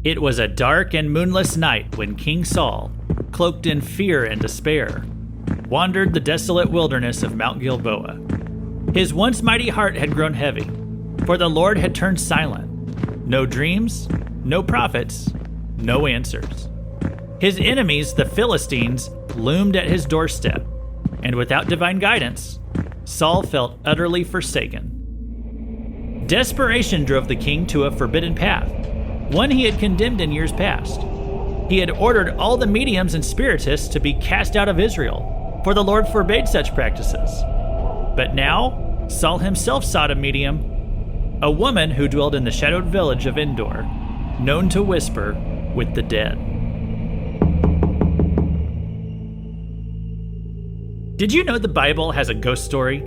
It was a dark and moonless night when King Saul, cloaked in fear and despair, wandered the desolate wilderness of Mount Gilboa. His once mighty heart had grown heavy, for the Lord had turned silent. No dreams, no prophets, no answers. His enemies, the Philistines, loomed at his doorstep, and without divine guidance, Saul felt utterly forsaken. Desperation drove the king to a forbidden path, one he had condemned in years past. He had ordered all the mediums and spiritists to be cast out of Israel, for the Lord forbade such practices. But now, Saul himself sought a medium, a woman who dwelled in the shadowed village of En Dor, known to whisper with the dead. Did you know the Bible has a ghost story?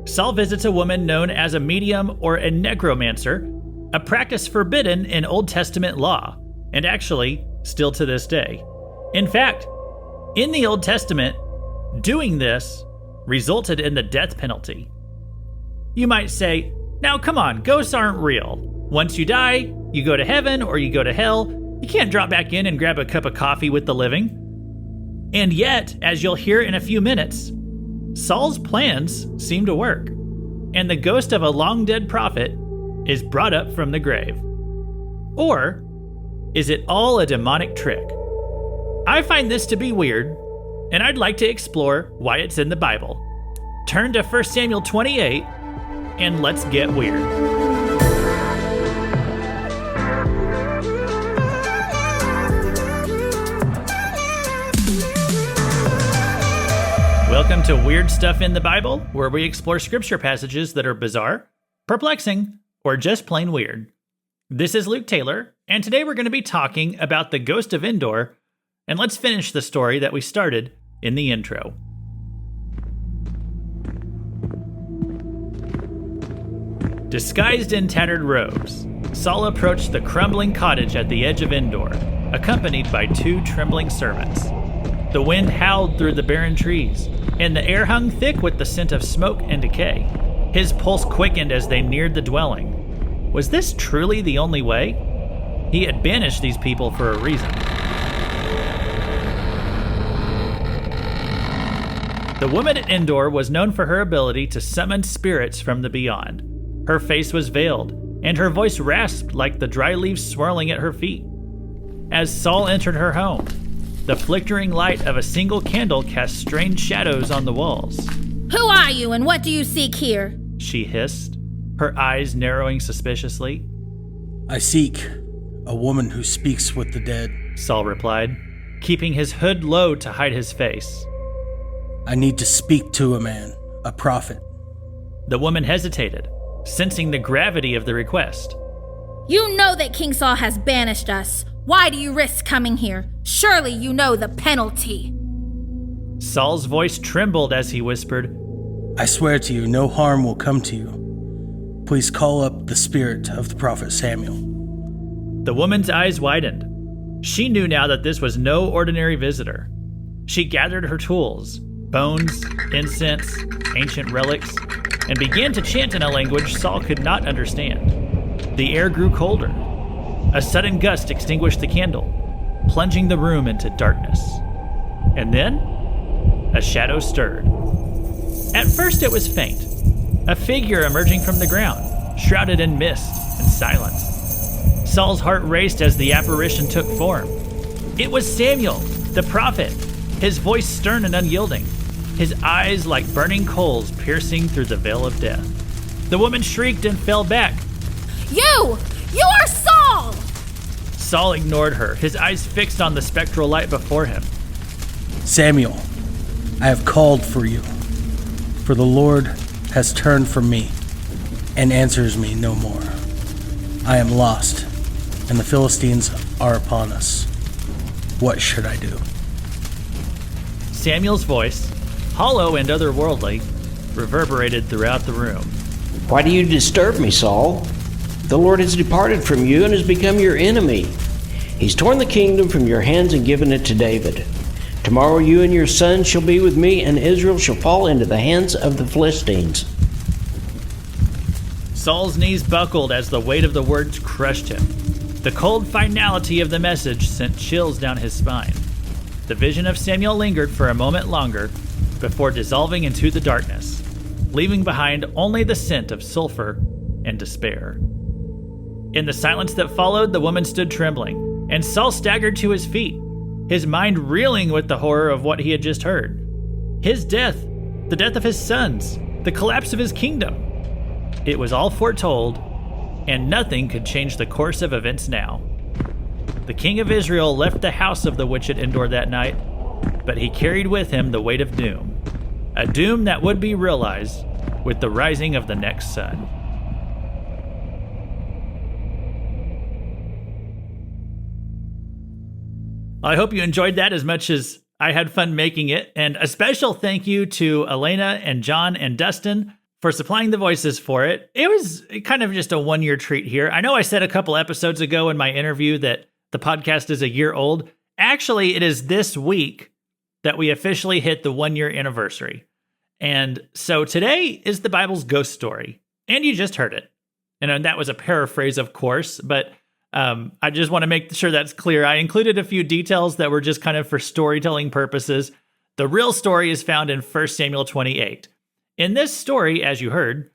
Saul visits a woman known as a medium or a necromancer, a practice forbidden in Old Testament law, and actually, still to this day. In fact, in the Old Testament, doing this resulted in the death penalty. You might say, now come on, ghosts aren't real. Once you die, you go to heaven or you go to hell. You can't drop back in and grab a cup of coffee with the living. And yet, as you'll hear in a few minutes, Saul's plans seem to work, and the ghost of a long-dead prophet is brought up from the grave. Or is it all a demonic trick? I find this to be weird, and I'd like to explore why it's in the Bible. Turn to 1 Samuel 28, and let's get weird. Welcome to Weird Stuff in the Bible, where we explore scripture passages that are bizarre, perplexing, or just plain weird. This is Luke Taylor, and today we're going to be talking about the Ghost of En Dor, and let's finish the story that we started in the intro. Disguised in tattered robes, Saul approached the crumbling cottage at the edge of En Dor, accompanied by two trembling servants. The wind howled through the barren trees, and the air hung thick with the scent of smoke and decay. His pulse quickened as they neared the dwelling. Was this truly the only way? He had banished these people for a reason. The woman at En Dor was known for her ability to summon spirits from the beyond. Her face was veiled, and her voice rasped like the dry leaves swirling at her feet. As Saul entered her home, the flickering light of a single candle cast strange shadows on the walls. Who are you and what do you seek here? She hissed, her eyes narrowing suspiciously. I seek a woman who speaks with the dead, Saul replied, keeping his hood low to hide his face. I need to speak to a man, a prophet. The woman hesitated, sensing the gravity of the request. You know that King Saul has banished us. Why do you risk coming here? Surely you know the penalty. Saul's voice trembled as he whispered, I swear to you, no harm will come to you. Please call up the spirit of the prophet Samuel. The woman's eyes widened. She knew now that this was no ordinary visitor. She gathered her tools, bones, incense, ancient relics, and began to chant in a language Saul could not understand. The air grew colder. A sudden gust extinguished the candle, plunging the room into darkness. And then, a shadow stirred. At first it was faint, a figure emerging from the ground, shrouded in mist and silence. Saul's heart raced as the apparition took form. It was Samuel, the prophet, his voice stern and unyielding, his eyes like burning coals piercing through the veil of death. The woman shrieked and fell back. You are Saul! Saul ignored her, his eyes fixed on the spectral light before him. Samuel, I have called for you, for the Lord has turned from me and answers me no more. I am lost, and the Philistines are upon us. What should I do? Samuel's voice, hollow and otherworldly, reverberated throughout the room. Why do you disturb me, Saul? The Lord has departed from you and has become your enemy. He's torn the kingdom from your hands and given it to David. Tomorrow you and your son shall be with me, and Israel shall fall into the hands of the Philistines. Saul's knees buckled as the weight of the words crushed him. The cold finality of the message sent chills down his spine. The vision of Samuel lingered for a moment longer before dissolving into the darkness, leaving behind only the scent of sulfur and despair. In the silence that followed, the woman stood trembling, and Saul staggered to his feet, his mind reeling with the horror of what he had just heard. His death, the death of his sons, the collapse of his kingdom. It was all foretold, and nothing could change the course of events now. The king of Israel left the house of the witch at En Dor that night, but he carried with him the weight of doom, a doom that would be realized with the rising of the next sun. I hope you enjoyed that as much as I had fun making it, and a special thank you to Elena and John and Dustin for supplying the voices for it. It was kind of just a one-year treat here. I know I said a couple episodes ago in my interview that the podcast is a year old. Actually, it is this week that we officially hit the 1-year anniversary. And so today is the Bible's ghost story, and you just heard it. And that was a paraphrase, of course, but I just want to make sure that's clear. I included a few details that were just kind of for storytelling purposes. The real story is found in 1 Samuel 28. In this story, as you heard,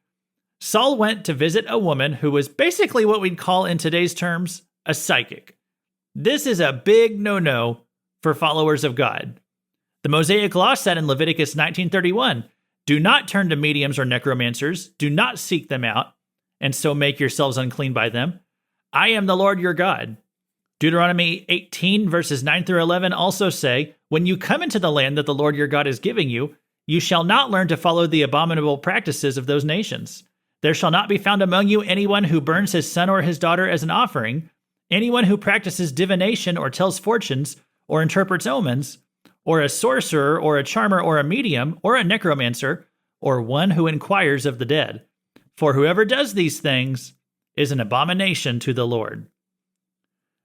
Saul went to visit a woman who was basically what we'd call in today's terms a psychic. This is a big no-no for followers of God. The Mosaic Law said in Leviticus 19:31, "Do not turn to mediums or necromancers, do not seek them out, and so make yourselves unclean by them. I am the Lord your God." Deuteronomy 18 verses 9 through 11 also say, "When you come into the land that the Lord your God is giving you, you shall not learn to follow the abominable practices of those nations. There shall not be found among you anyone who burns his son or his daughter as an offering, anyone who practices divination or tells fortunes or interprets omens, or a sorcerer or a charmer or a medium or a necromancer, or one who inquires of the dead. For whoever does these things is an abomination to the Lord."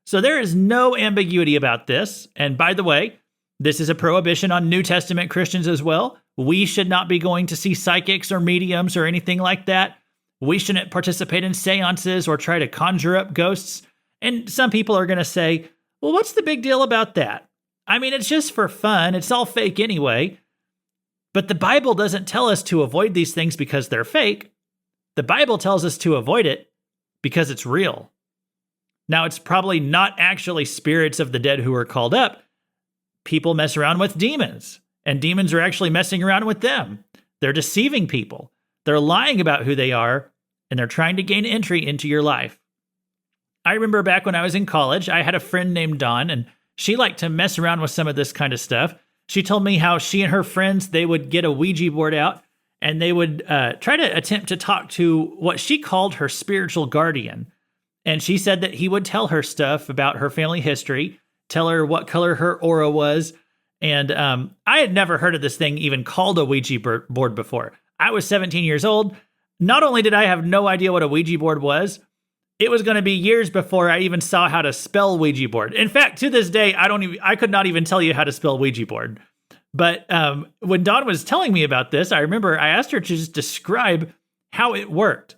So there is no ambiguity about this. And by the way, this is a prohibition on New Testament Christians as well. We should not be going to see psychics or mediums or anything like that. We shouldn't participate in seances or try to conjure up ghosts. And some people are going to say, well, what's the big deal about that? I mean, it's just for fun. It's all fake anyway. But the Bible doesn't tell us to avoid these things because they're fake. The Bible tells us to avoid it because it's real. Now, it's probably not actually spirits of the dead who are called up. People mess around with demons, and demons are actually messing around with them. They're deceiving people. They're lying about who they are, and they're trying to gain entry into your life. I remember back when I was in college, I had a friend named Dawn, and she liked to mess around with some of this kind of stuff. She told me how she and her friends, they would get a Ouija board out, and they would try to attempt to talk to what she called her spiritual guardian. And she said that he would tell her stuff about her family history, tell her what color her aura was. And I had never heard of this thing even called a Ouija board before. I was 17 years old. Not only did I have no idea what a Ouija board was, it was going to be years before I even saw how to spell Ouija board. In fact, to this day, I could not even tell you how to spell Ouija board. But when Dawn was telling me about this, I remember I asked her to just describe how it worked.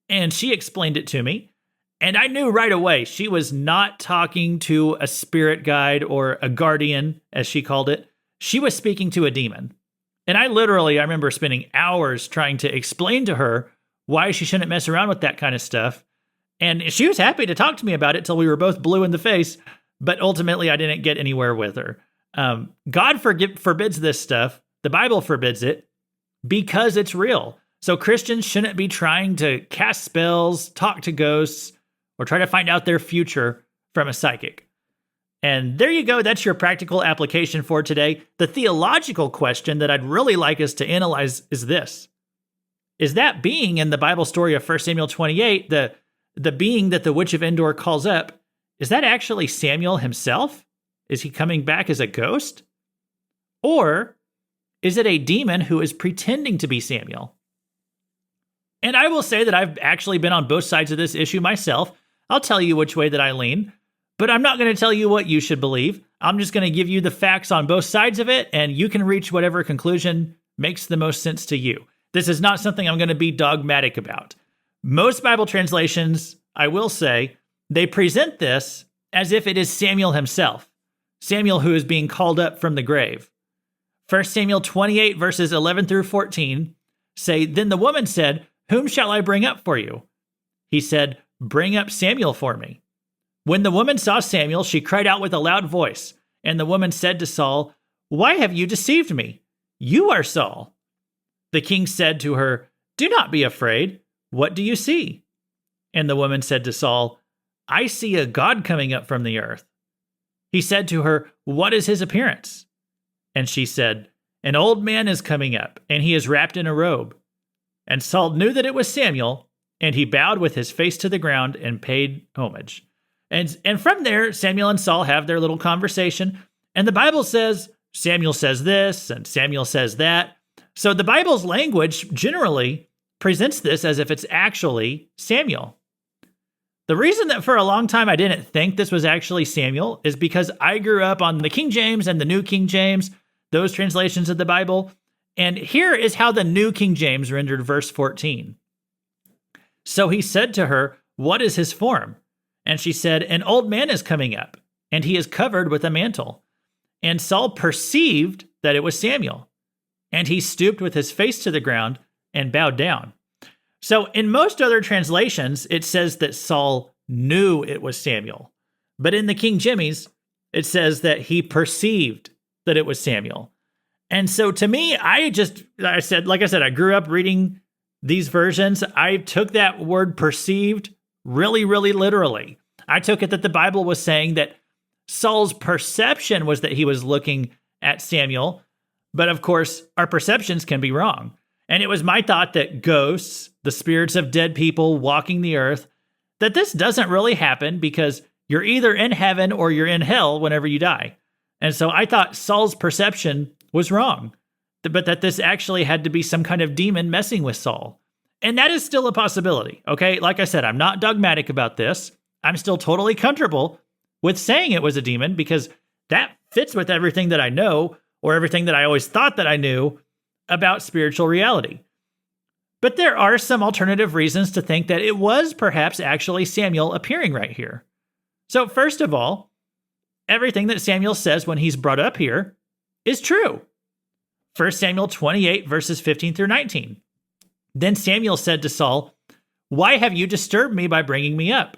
And she explained it to me. And I knew right away she was not talking to a spirit guide or a guardian, as she called it. She was speaking to a demon. And I remember spending hours trying to explain to her why she shouldn't mess around with that kind of stuff. And she was happy to talk to me about it till we were both blue in the face. But ultimately, I didn't get anywhere with her. God forbids this stuff. The Bible forbids it because it's real. So Christians shouldn't be trying to cast spells, talk to ghosts, or try to find out their future from a psychic. And there you go. That's your practical application for today. The theological question that I'd really like us to analyze is this. Is that being in the Bible story of 1 Samuel 28, the being that the witch of En Dor calls up, is that actually Samuel himself? Is he coming back as a ghost? Or is it a demon who is pretending to be Samuel? And I will say that I've actually been on both sides of this issue myself. I'll tell you which way that I lean, but I'm not going to tell you what you should believe. I'm just going to give you the facts on both sides of it, and you can reach whatever conclusion makes the most sense to you. This is not something I'm going to be dogmatic about. Most Bible translations, I will say, they present this as if it is Samuel himself, Samuel who is being called up from the grave. 1 Samuel 28 verses 11 through 14 say, "Then the woman said, 'Whom shall I bring up for you?' He said, 'Bring up Samuel for me.' When the woman saw Samuel, she cried out with a loud voice. And the woman said to Saul, 'Why have you deceived me? You are Saul.' The king said to her, 'Do not be afraid. What do you see?' And the woman said to Saul, 'I see a God coming up from the earth.' He said to her, 'What is his appearance?' And she said, 'An old man is coming up, and he is wrapped in a robe.' And Saul knew that it was Samuel, and he bowed with his face to the ground and paid homage. And from there, Samuel and Saul have their little conversation. And the Bible says Samuel says this and Samuel says that. So the Bible's language generally presents this as if it's actually Samuel. The reason that for a long time I didn't think this was actually Samuel is because I grew up on the King James and the New King James, those translations of the Bible. And here is how the New King James rendered verse 14. "So he said to her, 'What is his form?' And she said, 'An old man is coming up, and he is covered with a mantle.' And Saul perceived that it was Samuel, and he stooped with his face to the ground and bowed down." So in most other translations, it says that Saul knew it was Samuel. But in the King Jimmies, it says that he perceived that it was Samuel. And so to me, I grew up reading these versions. I took that word perceived really, really literally. I took it that the Bible was saying that Saul's perception was that he was looking at Samuel. But of course, our perceptions can be wrong. And it was my thought that ghosts, the spirits of dead people walking the earth, that this doesn't really happen because you're either in heaven or you're in hell whenever you die. And so I thought Saul's perception was wrong, but that this actually had to be some kind of demon messing with Saul. And that is still a possibility, okay? Like I said, I'm not dogmatic about this. I'm still totally comfortable with saying it was a demon because that fits with everything that I know or everything that I always thought that I knew about spiritual reality. But there are some alternative reasons to think that it was perhaps actually Samuel appearing right here. So first of all, everything that Samuel says when he's brought up here is true. 1 Samuel 28 verses 15 through 19. "Then Samuel said to Saul, 'Why have you disturbed me by bringing me up?'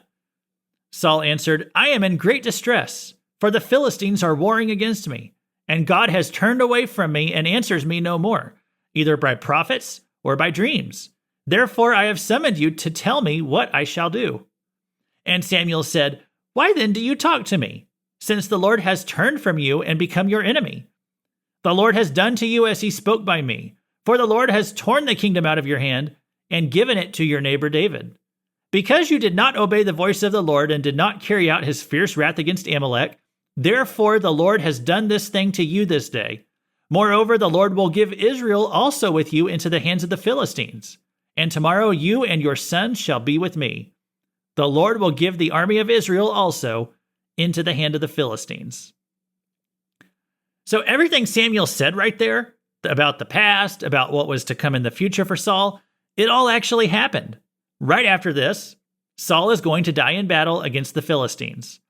Saul answered, 'I am in great distress, for the Philistines are warring against me, and God has turned away from me and answers me no more, either by prophets or by dreams. Therefore I have summoned you to tell me what I shall do.' And Samuel said, 'Why then do you talk to me, since the Lord has turned from you and become your enemy? The Lord has done to you as he spoke by me. For the Lord has torn the kingdom out of your hand and given it to your neighbor David. Because you did not obey the voice of the Lord and did not carry out his fierce wrath against Amalek, therefore the Lord has done this thing to you this day. Moreover, the Lord will give Israel also with you into the hands of the Philistines. And tomorrow you and your sons shall be with me. The Lord will give the army of Israel also into the hand of the Philistines." So everything Samuel said right there, about the past, about what was to come in the future for Saul, it all actually happened. Right after this, Saul is going to die in battle against the Philistines.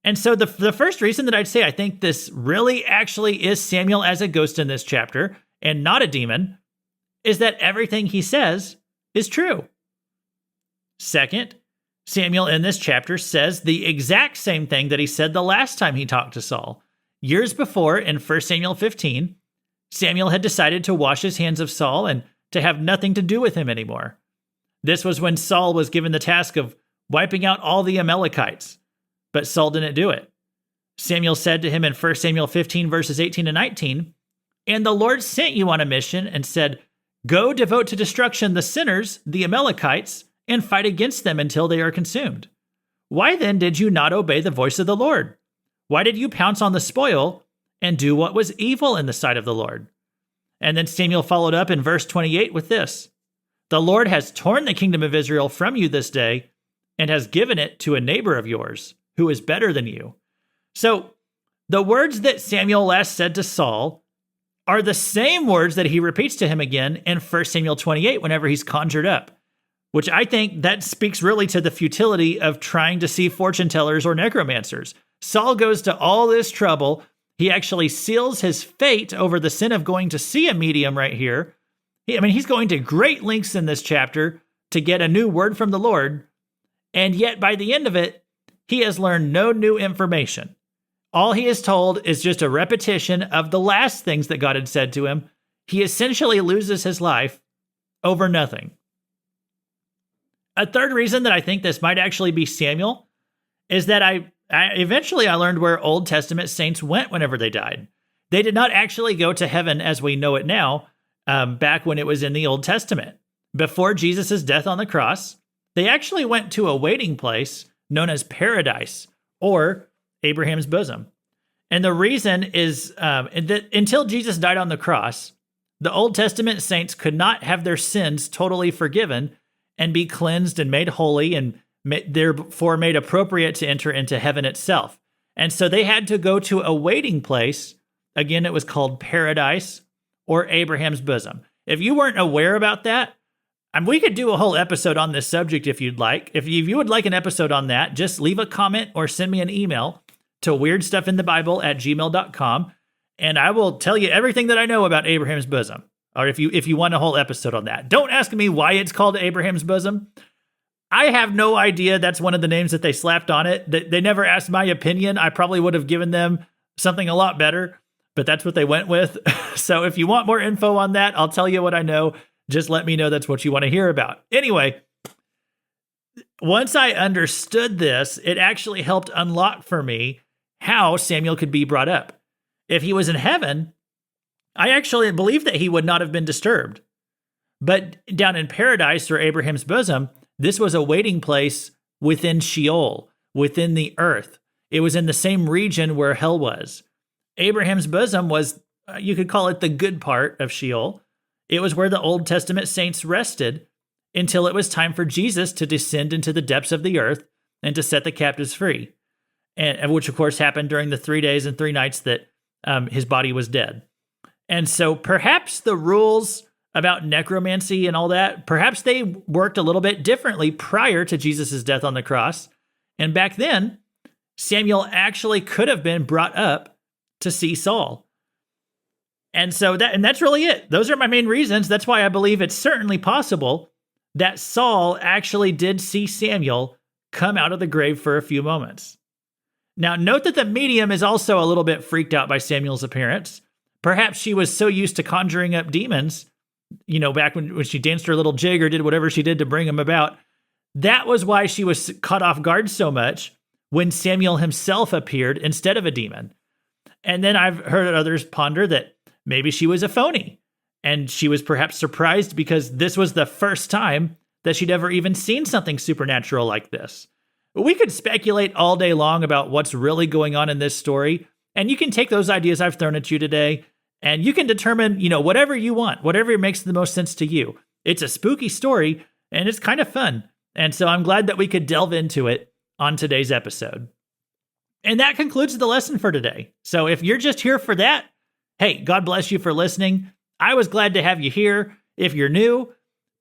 And so the first reason that I'd say I think this really actually is Samuel as a ghost in this chapter and not a demon is that everything he says is true. Second, Samuel in this chapter says the exact same thing that he said the last time he talked to Saul. Years before, in 1 Samuel 15, Samuel had decided to wash his hands of Saul and to have nothing to do with him anymore. This was when Saul was given the task of wiping out all the Amalekites, but Saul didn't do it. Samuel said to him in 1 Samuel 15, verses 18 to 19, "And the Lord sent you on a mission and said, 'Go devote to destruction the sinners, the Amalekites, and fight against them until they are consumed.' Why then did you not obey the voice of the Lord? Why did you pounce on the spoil and do what was evil in the sight of the Lord?" And then Samuel followed up in verse 28 with this, "The Lord has torn the kingdom of Israel from you this day and has given it to a neighbor of yours who is better than you." So the words that Samuel last said to Saul are the same words that he repeats to him again in 1 Samuel 28 whenever he's conjured up. which I think that speaks really to the futility of trying to see fortune tellers or necromancers. Saul goes to all this trouble. He actually seals his fate over the sin of going to see a medium right here. He's going to great lengths in this chapter to get a new word from the Lord. And yet by the end of it, he has learned no new information. All he is told is just a repetition of the last things that God had said to him. He essentially loses his life over nothing. A third reason that I think this might actually be Samuel is that I eventually learned where Old Testament saints went whenever they died. They did not actually go to heaven as we know it now, back when it was in the Old Testament. Before Jesus' death on the cross, they actually went to a waiting place known as paradise, or Abraham's bosom. And the reason is that until Jesus died on the cross, the Old Testament saints could not have their sins totally forgiven and be cleansed and made holy and therefore made appropriate to enter into heaven itself. And so they had to go to a waiting place. Again, it was called paradise or Abraham's bosom. If you weren't aware about that, we could do a whole episode on this subject if you'd like. If you would like an episode on that, just leave a comment or send me an email to weirdstuffinthebible@gmail.com, and I will tell you everything that I know about Abraham's bosom. Or if you want a whole episode on that. Don't ask me why it's called Abraham's bosom. I have no idea. That's one of the names that they slapped on it. They never asked my opinion. I probably would have given them something a lot better, but that's what they went with. So if you want more info on that, I'll tell you what I know. Just let me know that's what you want to hear about. Anyway, once I understood this, it actually helped unlock for me how Samuel could be brought up. If he was in heaven, I actually believe that he would not have been disturbed. But down in paradise or Abraham's bosom, this was a waiting place within Sheol, within the earth. It was in the same region where hell was. Abraham's bosom was, you could call it the good part of Sheol. It was where the Old Testament saints rested until it was time for Jesus to descend into the depths of the earth and to set the captives free, and which of course happened during the 3 days and 3 nights that his body was dead. And so perhaps the rules about necromancy and all that, perhaps they worked a little bit differently prior to Jesus' death on the cross. And back then, Samuel actually could have been brought up to see Saul. And so that's really it. Those are my main reasons. That's why I believe it's certainly possible that Saul actually did see Samuel come out of the grave for a few moments. Now, note that the medium is also a little bit freaked out by Samuel's appearance. Perhaps she was so used to conjuring up demons, back when she danced her little jig or did whatever she did to bring him about. That was why she was caught off guard so much when Samuel himself appeared instead of a demon. And then I've heard others ponder that maybe she was a phony, and she was perhaps surprised because this was the first time that she'd ever even seen something supernatural like this. We could speculate all day long about what's really going on in this story, and you can take those ideas I've thrown at you today, and you can determine, whatever you want, whatever makes the most sense to you. It's a spooky story, and it's kind of fun, and so I'm glad that we could delve into it on today's episode. And that concludes the lesson for today. So if you're just here for that, hey, God bless you for listening. I was glad to have you here. If you're new,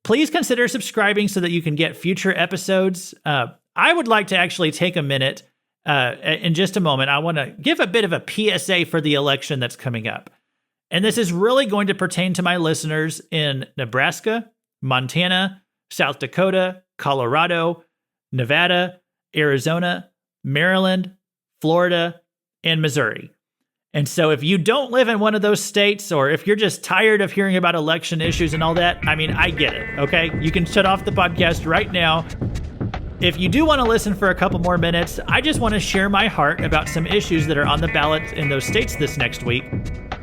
please consider subscribing so that you can get future episodes. I would like to actually take a minute in just a moment. I want to give a bit of a PSA for the election that's coming up. And this is really going to pertain to my listeners in Nebraska, Montana, South Dakota, Colorado, Nevada, Arizona, Maryland, Florida, and Missouri. And so if you don't live in one of those states, or if you're just tired of hearing about election issues and all that, I get it, okay? You can shut off the podcast right now. If you do want to listen for a couple more minutes, I just want to share my heart about some issues that are on the ballot in those states this next week.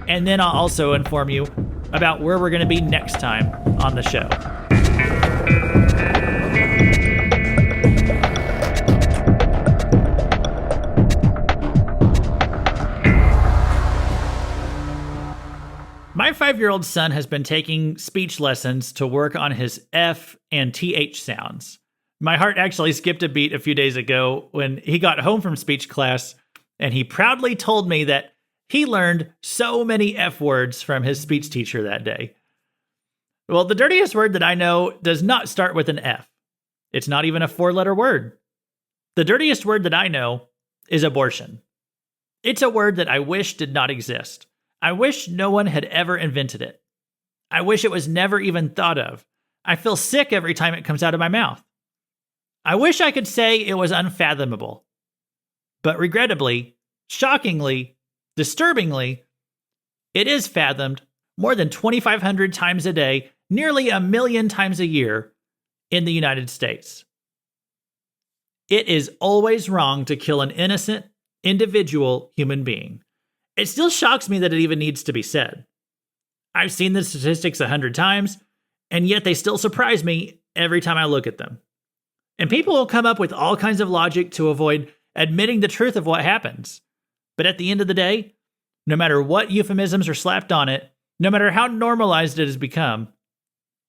And then I'll also inform you about where we're going to be next time on the show. My 5-year-old son has been taking speech lessons to work on his F and TH sounds. My heart actually skipped a beat a few days ago when he got home from speech class, and he proudly told me that he learned so many F words from his speech teacher that day. Well, the dirtiest word that I know does not start with an F. It's not even a 4-letter word. The dirtiest word that I know is abortion. It's a word that I wish did not exist. I wish no one had ever invented it. I wish it was never even thought of. I feel sick every time it comes out of my mouth. I wish I could say it was unfathomable. But regrettably, shockingly, disturbingly, it is fathomed more than 2,500 times a day, nearly 1 million times a year in the United States. It is always wrong to kill an innocent, individual human being. It still shocks me that it even needs to be said. I've seen the statistics 100 times, and yet they still surprise me every time I look at them. And people will come up with all kinds of logic to avoid admitting the truth of what happens. But at the end of the day, no matter what euphemisms are slapped on it, no matter how normalized it has become,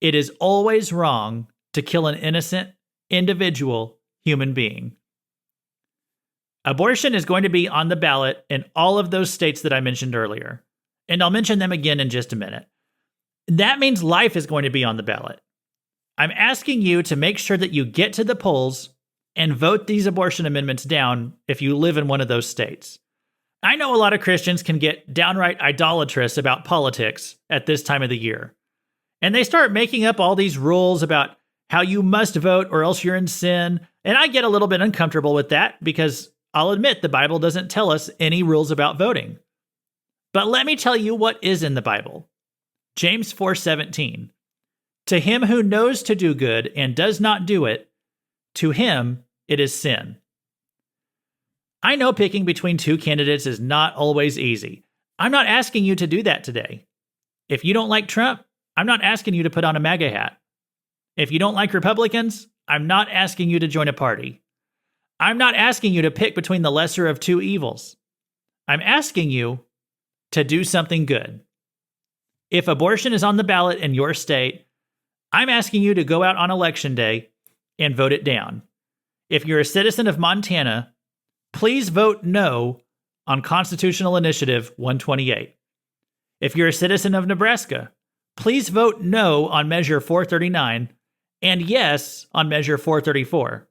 it is always wrong to kill an innocent, individual human being. Abortion is going to be on the ballot in all of those states that I mentioned earlier, and I'll mention them again in just a minute. That means life is going to be on the ballot. I'm asking you to make sure that you get to the polls and vote these abortion amendments down if you live in one of those states. I know a lot of Christians can get downright idolatrous about politics at this time of the year, and they start making up all these rules about how you must vote or else you're in sin, and I get a little bit uncomfortable with that because I'll admit the Bible doesn't tell us any rules about voting. But let me tell you what is in the Bible. James 4:17. To him who knows to do good and does not do it, to him it is sin. I know picking between two candidates is not always easy. I'm not asking you to do that today. If you don't like Trump, I'm not asking you to put on a MAGA hat. If you don't like Republicans, I'm not asking you to join a party. I'm not asking you to pick between the lesser of two evils. I'm asking you to do something good. If abortion is on the ballot in your state, I'm asking you to go out on election day and vote it down. If you're a citizen of Montana, please vote no on Constitutional Initiative 128. If you're a citizen of Nebraska, please vote no on Measure 439 and yes on Measure 434.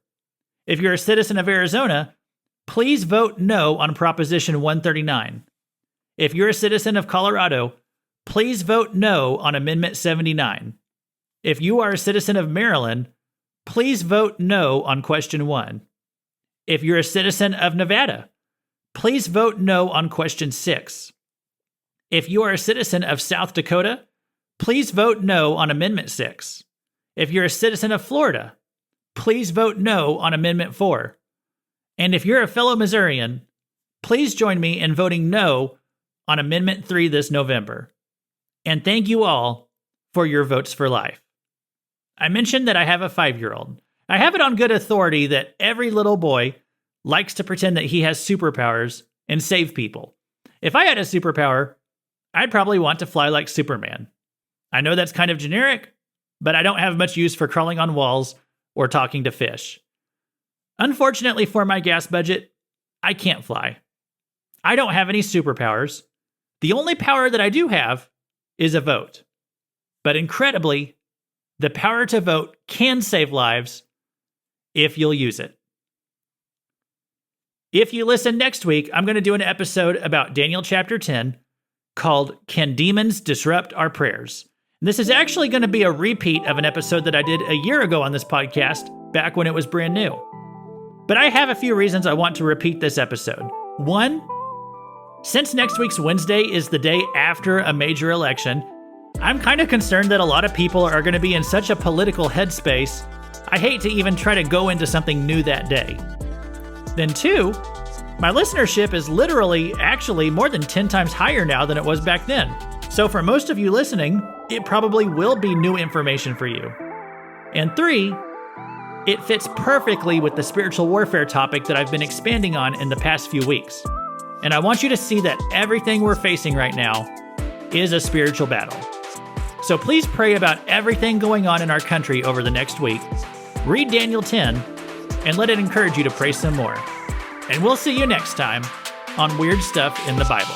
If you're a citizen of Arizona, please vote no on Proposition 139. If you're a citizen of Colorado, please vote no on Amendment 79. If you are a citizen of Maryland, please vote no on Question 1. If you're a citizen of Nevada, please vote no on Question 6. If you are a citizen of South Dakota, please vote no on Amendment 6. If you're a citizen of Florida, please vote no on Amendment 4. And if you're a fellow Missourian, please join me in voting no on Amendment 3 this November. And thank you all for your votes for life. I mentioned that I have a 5-year-old. I have it on good authority that every little boy likes to pretend that he has superpowers and save people. If I had a superpower, I'd probably want to fly like Superman. I know that's kind of generic, but I don't have much use for crawling on walls or talking to fish. Unfortunately for my gas budget, I can't fly. I don't have any superpowers. The only power that I do have is a vote. But incredibly, the power to vote can save lives if you'll use it. If you listen next week, I'm going to do an episode about Daniel chapter 10 called Can Demons Disrupt Our Prayers? And this is actually going to be a repeat of an episode that I did a year ago on this podcast, back when it was brand new. But I have a few reasons I want to repeat this episode. One, since next week's Wednesday is the day after a major election, I'm kind of concerned that a lot of people are going to be in such a political headspace, I hate to even try to go into something new that day. Then two, my listenership is actually more than 10 times higher now than it was back then. So for most of you listening, it probably will be new information for you. And three, it fits perfectly with the spiritual warfare topic that I've been expanding on in the past few weeks. And I want you to see that everything we're facing right now is a spiritual battle. So please pray about everything going on in our country over the next week. Read Daniel 10 and let it encourage you to pray some more. And we'll see you next time on Weird Stuff in the Bible.